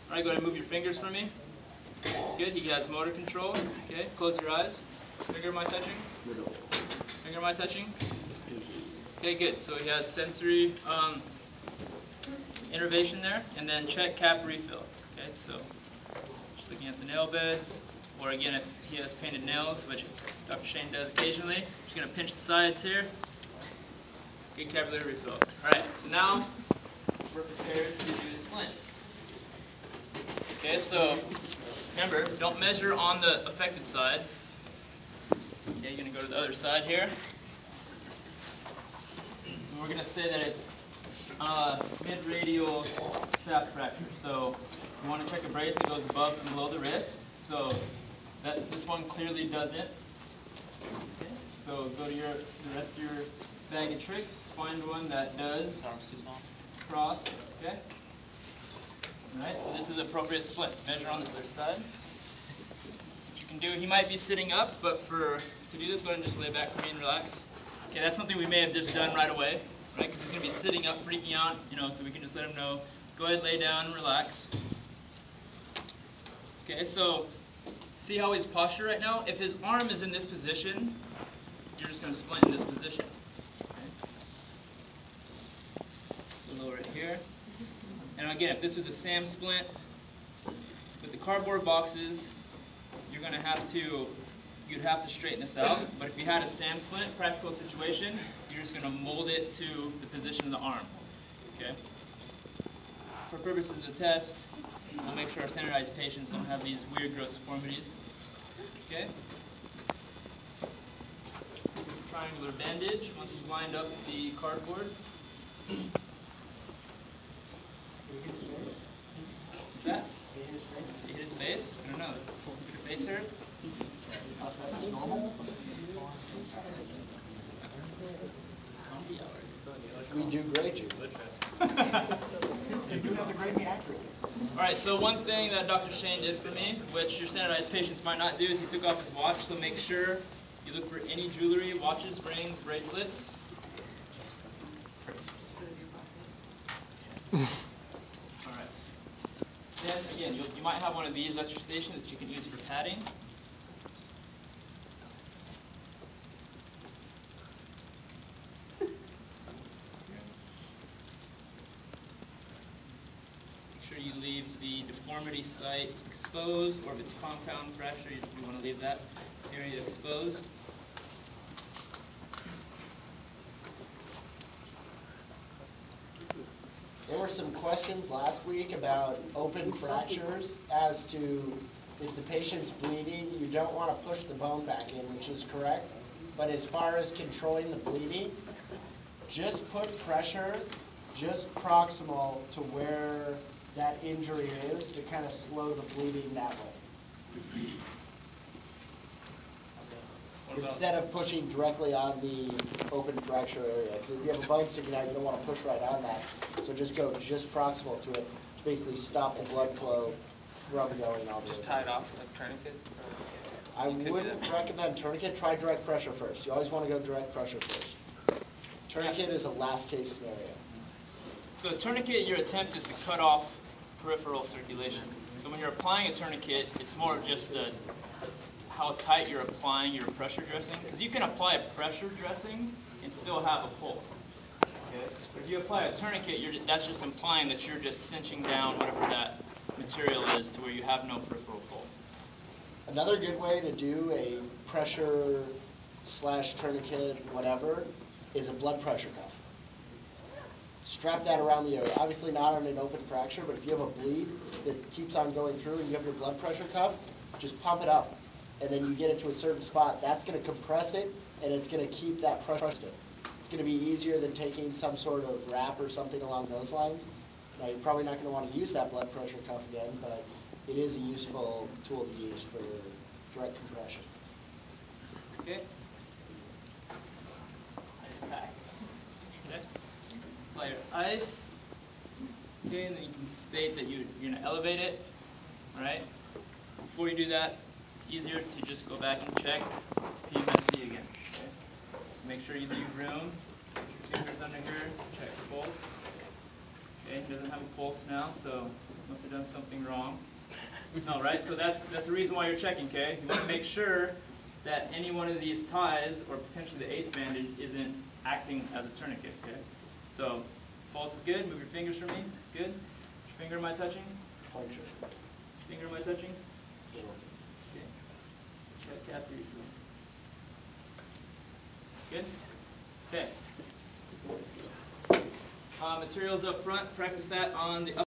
All right, go ahead and move your fingers for me. Good, he has motor control. Okay, close your eyes. Finger am I touching? Finger am I touching? Okay, good. So he has sensory innervation there, and then check cap refill. Okay, so just looking at the nail beds, or again, if he has painted nails, which Dr. Shane does occasionally, just going to pinch the sides here. Good capillary refill. All right, so now we're prepared to do the splint. Okay, so remember, don't measure on the affected side. Okay, you're going to go to the other side here. And we're going to say that it's mid-radial shaft fracture. So you want to check a brace that goes above and below the wrist. So this one clearly doesn't. Okay, so go to the rest of your bag of tricks. Find one that does cross. Okay. All right. So this is appropriate split. Measure on the other side. What you can do, he might be sitting up, but to do this, go ahead and just lay back for me and relax. Okay, that's something we may have just done right away, right? Because he's going to be sitting up, freaking out, so we can just let him know. Go ahead, lay down, and relax. Okay, so see how his posture right now? If his arm is in this position, you're just going to splint in this position. Okay. So lower it here. And again, if this was a SAM splint with the cardboard boxes, you'd have to straighten this out. But if you had a SAM splint, practical situation, you're just going to mold it to the position of the arm. Okay. For purposes of the test, we'll make sure our standardized patients don't have these weird, gross deformities. Okay. Triangular bandage once you've lined up the cardboard. What's that? Did he hit his face? I don't know. Did your face hurt? We do grade you. You do have to grade me accurately. All right, so one thing that Dr. Shane did for me, which your standardized patients might not do, is he took off his watch, so make sure you look for any jewelry, watches, rings, bracelets. All right. Then, again, you might have one of these at your station that you can use for padding. You leave the deformity site exposed, or if it's compound fracture, you want to leave that area exposed. There were some questions last week about open fractures as to if the patient's bleeding, you don't want to push the bone back in, which is correct. But as far as controlling the bleeding, just put pressure just proximal to where that injury is to kind of slow the bleeding that way. Instead of pushing directly on the open fracture area. Because if you have a bone sticking out, you don't want to push right on that. So just go just proximal to it to basically stop the blood flow from going all the way. Just tie it off with a tourniquet? I wouldn't recommend tourniquet. Try direct pressure first. You always want to go direct pressure first. Tourniquet is a last case scenario. So a tourniquet, your attempt is to cut off peripheral circulation. So when you're applying a tourniquet, it's more of just how tight you're applying your pressure dressing. Because you can apply a pressure dressing and still have a pulse. Okay? But if you apply a tourniquet, that's just implying that you're just cinching down whatever that material is to where you have no peripheral pulse. Another good way to do a pressure / tourniquet, whatever, is a blood pressure cuff. Strap that around the area. Obviously not on an open fracture, but if you have a bleed that keeps on going through and you have your blood pressure cuff, just pump it up. And then you get it to a certain spot. That's going to compress it, and it's going to keep that pressure. It's going to be easier than taking some sort of wrap or something along those lines. Now, you're probably not going to want to use that blood pressure cuff again, but it is a useful tool to use for direct compression. Okay. Nice pack. Okay. Apply your ice. Okay, and then you can state that you're going to elevate it. All right. Before you do that, it's easier to just go back and check PMSD again. Okay. So make sure you leave room. Put your fingers under here. Check the pulse. Okay, he doesn't have a pulse now, so must have done something wrong. No, right? So that's the reason why you're checking, okay? You want to make sure that any one of these ties, or potentially the ace bandage, isn't acting as a tourniquet, okay? So, pulse is good. Move your fingers for me. Good. Which finger am I touching? Pointer. Which finger am I touching? Middle. Okay. Check catheter usually. Good? Okay. Materials up front, practice that on the